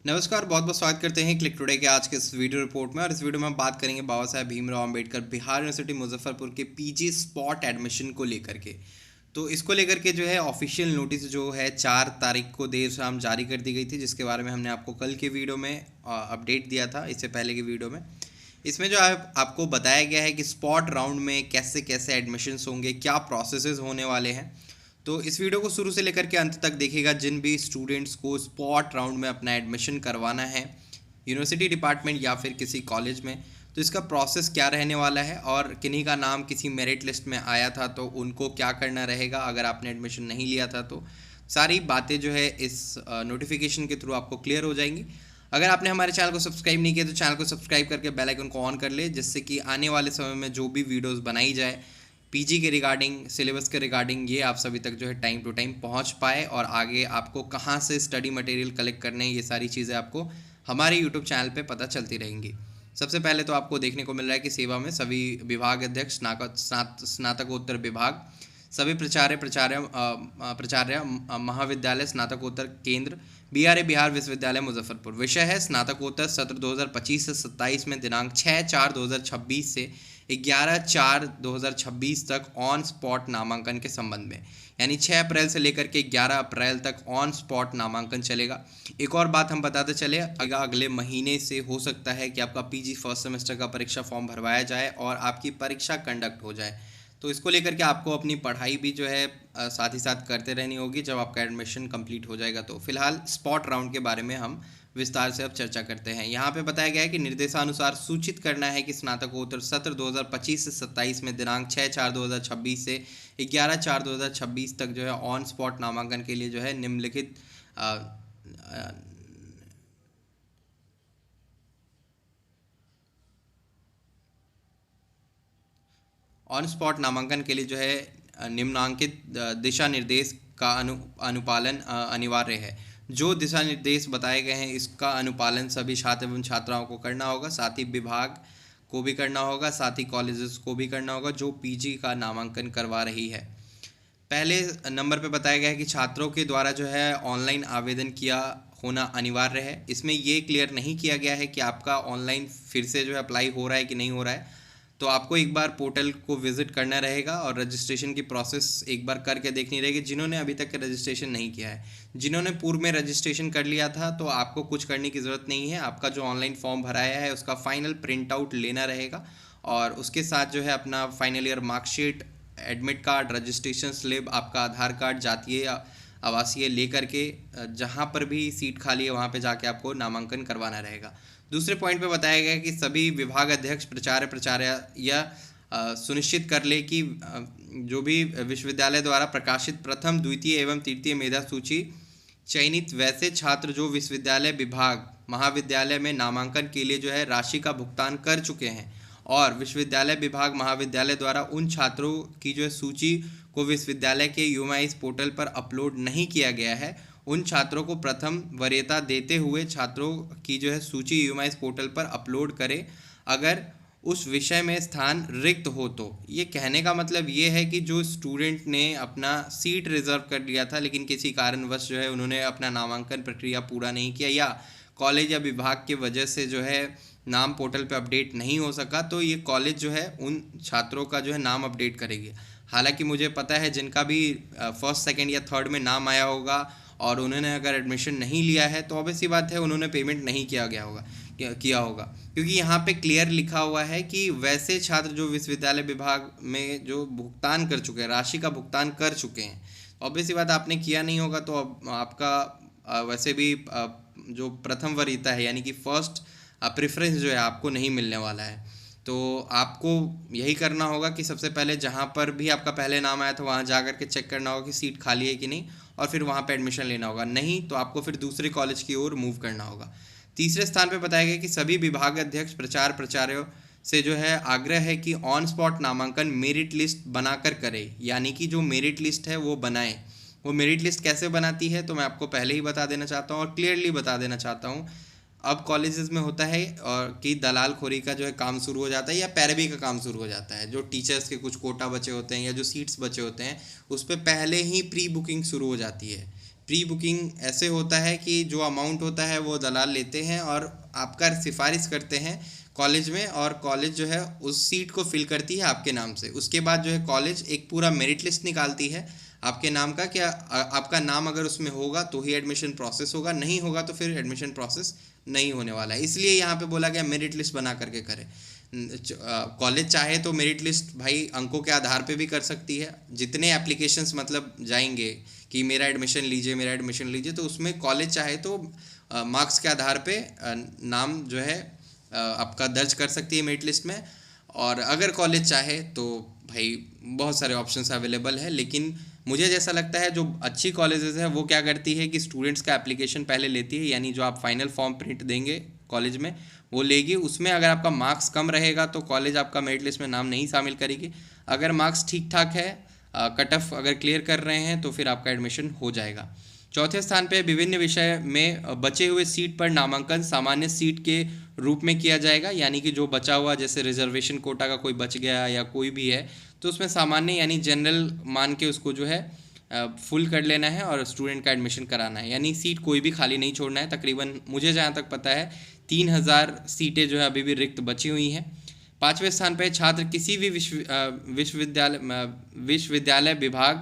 नमस्कार, बहुत बहुत स्वागत करते हैं क्लिक टुडे के आज के इस वीडियो रिपोर्ट में। और इस वीडियो में हम बात करेंगे बाबा साहेब भीमराव अंबेडकर बिहार यूनिवर्सिटी मुजफ्फरपुर के पीजी स्पॉट एडमिशन को लेकर के। तो इसको लेकर के जो है ऑफिशियल नोटिस जो है 4 तारीख को देर शाम जारी कर दी गई थी, जिसके बारे में हमने आपको कल के वीडियो में अपडेट दिया था, इससे पहले की वीडियो में। इसमें जो आपको बताया गया है कि स्पॉट राउंड में कैसे कैसे एडमिशन्स होंगे, क्या प्रोसेसेस होने वाले हैं। तो इस वीडियो को शुरू से लेकर के अंत तक देखिएगा। जिन भी स्टूडेंट्स को स्पॉट राउंड में अपना एडमिशन करवाना है यूनिवर्सिटी डिपार्टमेंट या फिर किसी कॉलेज में, तो इसका प्रोसेस क्या रहने वाला है और किन्हीं का नाम किसी मेरिट लिस्ट में आया था तो उनको क्या करना रहेगा अगर आपने एडमिशन नहीं लिया था, तो सारी बातें जो है इस नोटिफिकेशन के थ्रू आपको क्लियर हो जाएंगी। अगर आपने हमारे चैनल को सब्सक्राइब नहीं किया तो चैनल को सब्सक्राइब करके बेल आइकन को ऑन कर ले, जिससे कि आने वाले समय में जो भी वीडियोस बनाई जाए पीजी के रिगार्डिंग, सिलेबस के रिगार्डिंग, ये आप सभी तक जो है टाइम टू टाइम पहुंच पाए और आगे आपको कहां से स्टडी मटेरियल कलेक्ट करने हैं, ये सारी चीज़ें आपको हमारे यूट्यूब चैनल पे पता चलती रहेंगी। सबसे पहले तो आपको देखने को मिल रहा है कि सेवा में सभी विभाग अध्यक्ष, स्नातकोत्तर विभाग, सभी प्राचार्य महाविद्यालय स्नातकोत्तर केंद्र बीआरए बिहार विश्वविद्यालय मुजफ्फरपुर। विषय है स्नातकोत्तर सत्र 2025 से 27 में दिनांक 6/4/2026 से 11/4/2026 तक ऑन स्पॉट नामांकन के संबंध में, यानी 6 अप्रैल से लेकर के 11 अप्रैल तक ऑन स्पॉट नामांकन चलेगा। एक और बात हम बताते चले, अगले महीने से हो सकता है कि आपका पीजी फर्स्ट सेमेस्टर का परीक्षा फॉर्म भरवाया जाए और आपकी परीक्षा कंडक्ट हो जाए। तो इसको लेकर के आपको अपनी पढ़ाई भी जो है साथ ही साथ करते रहनी होगी जब आपका एडमिशन कंप्लीट हो जाएगा। तो फिलहाल स्पॉट राउंड के बारे में हम विस्तार से अब चर्चा करते हैं। यहाँ पे बताया गया है कि निर्देशानुसार सूचित करना है कि स्नातकोत्तर सत्र 2025 से 27 में दिनांक 6/4/2026 से 11/4/2026 तक जो है ऑन स्पॉट नामांकन के लिए जो है निम्नलिखित ऑन स्पॉट नामांकन के लिए जो है निम्नांकित दिशा निर्देश का अनुपालन अनिवार्य है। जो दिशा निर्देश बताए गए हैं इसका अनुपालन सभी छात्र एवं छात्राओं को करना होगा, साथ ही विभाग को भी करना होगा, साथ ही कॉलेजेस को भी करना होगा जो पीजी का नामांकन करवा रही है। पहले नंबर पे बताया गया है कि छात्रों के द्वारा जो है ऑनलाइन आवेदन किया होना अनिवार्य है। इसमें ये क्लियर नहीं किया गया है कि आपका ऑनलाइन फिर से जो है अप्लाई हो रहा है कि नहीं हो रहा है। तो आपको एक बार पोर्टल को विजिट करना रहेगा और रजिस्ट्रेशन की प्रोसेस एक बार करके देखनी रहेगी। जिन्होंने अभी तक रजिस्ट्रेशन नहीं किया है, जिन्होंने पूर्व में रजिस्ट्रेशन कर लिया था, तो आपको कुछ करने की ज़रूरत नहीं है। आपका जो ऑनलाइन फॉर्म भराया है उसका फाइनल प्रिंट आउट लेना रहेगा और उसके साथ जो है अपना final year marksheet, admit card, registration slip, आपका आधार कार्ड, जातीय आवासीय लेकर के जहाँ पर भी सीट खाली है वहाँ पे जाके आपको नामांकन करवाना रहेगा। दूसरे पॉइंट पे बताया गया है कि सभी विभाग अध्यक्ष, प्राचार्य यह सुनिश्चित कर ले कि जो भी विश्वविद्यालय द्वारा प्रकाशित प्रथम, द्वितीय एवं तृतीय मेधा सूची चयनित वैसे छात्र जो विश्वविद्यालय, विभाग, महाविद्यालय में नामांकन के लिए जो है राशि का भुगतान कर चुके हैं और विश्वविद्यालय, विभाग, महाविद्यालय द्वारा उन छात्रों की जो है सूची को विश्वविद्यालय के यूमाइस पोर्टल पर अपलोड नहीं किया गया है, उन छात्रों को प्रथम वरीयता देते हुए छात्रों की जो है सूची यूमाइस पोर्टल पर अपलोड करें अगर उस विषय में स्थान रिक्त हो। तो ये कहने का मतलब ये है कि जो स्टूडेंट ने अपना सीट रिजर्व कर लिया था लेकिन किसी कारणवश जो है उन्होंने अपना नामांकन प्रक्रिया पूरा नहीं किया या कॉलेज या विभाग की वजह से जो है नाम पोर्टल पे अपडेट नहीं हो सका, तो ये कॉलेज जो है उन छात्रों का जो है नाम अपडेट करेगी। हालांकि मुझे पता है जिनका भी फर्स्ट, सेकंड या थर्ड में नाम आया होगा और उन्होंने अगर एडमिशन नहीं लिया है तो ऑब्वियस सी बात है उन्होंने पेमेंट नहीं किया होगा, क्योंकि यहाँ पे क्लियर लिखा हुआ है कि वैसे छात्र जो विश्वविद्यालय विभाग में जो भुगतान कर चुके हैं, राशि का भुगतान कर चुके हैं। ऑब्वियस सी बात आपने किया नहीं होगा तो आपका वैसे भी जो प्रथम वरीयता है यानी कि फर्स्ट प्रेफरेंस जो है आपको नहीं मिलने वाला है। तो आपको यही करना होगा कि सबसे पहले जहाँ पर भी आपका पहले नाम आया था वहाँ जा कर के चेक करना होगा कि सीट खाली है कि नहीं और फिर वहाँ पे एडमिशन लेना होगा। नहीं तो आपको फिर दूसरे कॉलेज की ओर मूव करना होगा। तीसरे स्थान पे बताया गया कि सभी विभाग अध्यक्ष, प्राचार्यों से जो है आग्रह है कि ऑन स्पॉट नामांकन मेरिट लिस्ट बनाकर करे, यानी कि जो मेरिट लिस्ट है वो बनाए। वो मेरिट लिस्ट कैसे बनाती है तो मैं आपको पहले ही बता देना चाहता हूँ और क्लियरली बता देना चाहता हूँ। अब कॉलेजेस में होता है और कि दलाल खोरी का जो है काम शुरू हो जाता है या पैरवी का काम शुरू हो जाता है। जो टीचर्स के कुछ कोटा बचे होते हैं या जो सीट्स बचे होते हैं उस पर पहले ही प्री बुकिंग शुरू हो जाती है। प्री बुकिंग ऐसे होता है कि जो अमाउंट होता है वो दलाल लेते हैं और आपका सिफारिश करते हैं कॉलेज में, और कॉलेज जो है उस सीट को फिल करती है आपके नाम से। उसके बाद जो है कॉलेज एक पूरा मेरिट लिस्ट निकालती है आपके नाम का, क्या आपका नाम अगर उसमें होगा तो ही एडमिशन प्रोसेस होगा, नहीं होगा तो फिर एडमिशन प्रोसेस नहीं होने वाला है। इसलिए यहाँ पे बोला गया मेरिट लिस्ट बना करके करें। कॉलेज चाहे तो मेरिट लिस्ट भाई अंकों के आधार पे भी कर सकती है। जितने एप्लीकेशंस मतलब जाएंगे कि मेरा एडमिशन लीजिए मेरा एडमिशन लीजिए, तो उसमें कॉलेज चाहे तो मार्क्स के आधार पे नाम जो है आपका दर्ज कर सकती है मेरिट लिस्ट में। और अगर कॉलेज चाहे तो भाई बहुत सारे ऑप्शंस अवेलेबल है, लेकिन मुझे जैसा लगता है जो अच्छी कॉलेजेस है वो क्या करती है कि स्टूडेंट्स का एप्लीकेशन पहले लेती है, यानी जो आप फाइनल फॉर्म प्रिंट देंगे कॉलेज में वो लेगी। उसमें अगर आपका मार्क्स कम रहेगा तो कॉलेज आपका मेरिट लिस्ट में नाम नहीं शामिल करेगी। अगर मार्क्स ठीक ठाक है, कट ऑफ अगर क्लियर कर रहे हैं तो फिर आपका एडमिशन हो जाएगा। चौथे स्थान पे विभिन्न विषय में बचे हुए सीट पर नामांकन सामान्य सीट के रूप में किया जाएगा, यानी कि जो बचा हुआ जैसे रिजर्वेशन कोटा का कोई बच गया या कोई भी है तो उसमें सामान्य यानी जनरल मान के उसको जो है फुल कर लेना है और स्टूडेंट का एडमिशन कराना है, यानी सीट कोई भी खाली नहीं छोड़ना है। तकरीबन मुझे जहाँ तक पता है 3000 सीटें जो है अभी भी रिक्त बची हुई हैं। पाँचवें स्थान पर छात्र किसी भी विश्वविद्यालय विभाग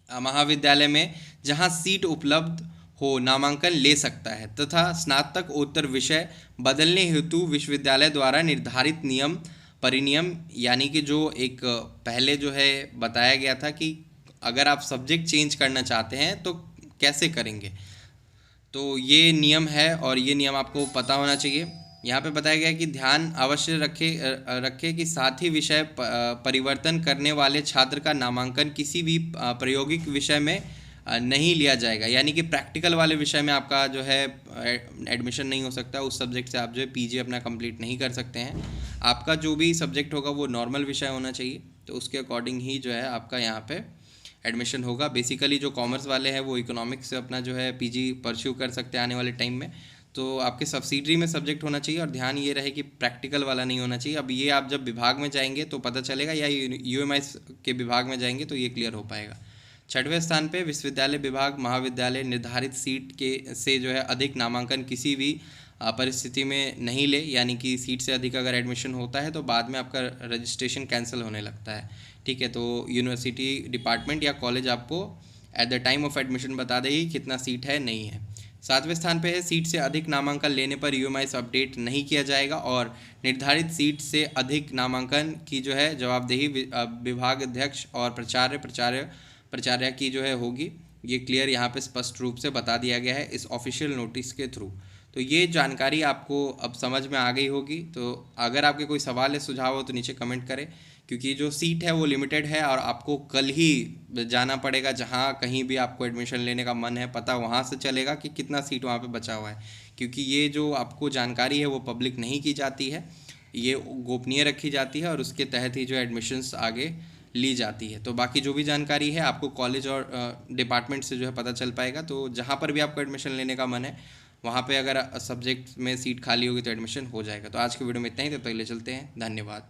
महाविद्यालय में जहां सीट उपलब्ध हो नामांकन ले सकता है तथा स्नातक उत्तर विषय बदलने हेतु विश्वविद्यालय द्वारा निर्धारित नियम परिनियम, यानी कि जो एक पहले जो है बताया गया था कि अगर आप सब्जेक्ट चेंज करना चाहते हैं तो कैसे करेंगे, तो ये नियम है और ये नियम आपको पता होना चाहिए। यहाँ पे बताया गया कि ध्यान अवश्य रखे कि साथ ही विषय परिवर्तन करने वाले छात्र का नामांकन किसी भी प्रायोगिक विषय में नहीं लिया जाएगा, यानी कि प्रैक्टिकल वाले विषय में आपका जो है एडमिशन नहीं हो सकता। उस सब्जेक्ट से आप जो है पीजी अपना कंप्लीट नहीं कर सकते हैं। आपका जो भी सब्जेक्ट होगा वो नॉर्मल विषय होना चाहिए, तो उसके अकॉर्डिंग ही जो है आपका यहाँ पे एडमिशन होगा। बेसिकली जो कॉमर्स वाले हैं वो इकोनॉमिक्स से अपना जो है पीजी परस्यू कर सकते हैं आने वाले टाइम में, तो आपके सब्सिडरी में सब्जेक्ट होना चाहिए और ध्यान ये रहे कि प्रैक्टिकल वाला नहीं होना चाहिए। अब ये आप जब विभाग में जाएंगे तो पता चलेगा, या यूएमआई के विभाग में जाएंगे तो ये क्लियर हो पाएगा। छठवें स्थान पे विश्वविद्यालय विभाग महाविद्यालय निर्धारित सीट के से जो है अधिक नामांकन किसी भी परिस्थिति में नहीं ले, यानी कि सीट से अधिक अगर एडमिशन होता है तो बाद में आपका रजिस्ट्रेशन कैंसिल होने लगता है। ठीक है, तो यूनिवर्सिटी डिपार्टमेंट या कॉलेज आपको at the time of admission बता देगी कितना सीट है नहीं है। सातवें स्थान पे है सीट से अधिक नामांकन लेने पर यूएमआईस अपडेट नहीं किया जाएगा और निर्धारित सीट से अधिक नामांकन की जो है जवाबदेही विभाग अध्यक्ष और प्राचार्य की जो है होगी। ये क्लियर यहाँ पे स्पष्ट रूप से बता दिया गया है इस ऑफिशियल नोटिस के थ्रू। तो ये जानकारी आपको अब समझ में आ गई होगी। तो अगर आपके कोई सवाल है सुझाव हो तो नीचे कमेंट करें, क्योंकि जो सीट है वो लिमिटेड है और आपको कल ही जाना पड़ेगा। जहाँ कहीं भी आपको एडमिशन लेने का मन है पता वहाँ से चलेगा कि कितना सीट वहाँ पे बचा हुआ है, क्योंकि ये जो आपको जानकारी है वो पब्लिक नहीं की जाती है, ये गोपनीय रखी जाती है और उसके तहत ही जो एडमिशन्स आगे ली जाती है। तो बाकी जो भी जानकारी है आपको कॉलेज और डिपार्टमेंट से जो है पता चल पाएगा। तो जहाँ पर भी आपको एडमिशन लेने का मन है वहाँ पे अगर सब्जेक्ट में सीट खाली होगी तो एडमिशन हो जाएगा। तो आज की वीडियो में इतना ही, तब तक ले चलते हैं, धन्यवाद।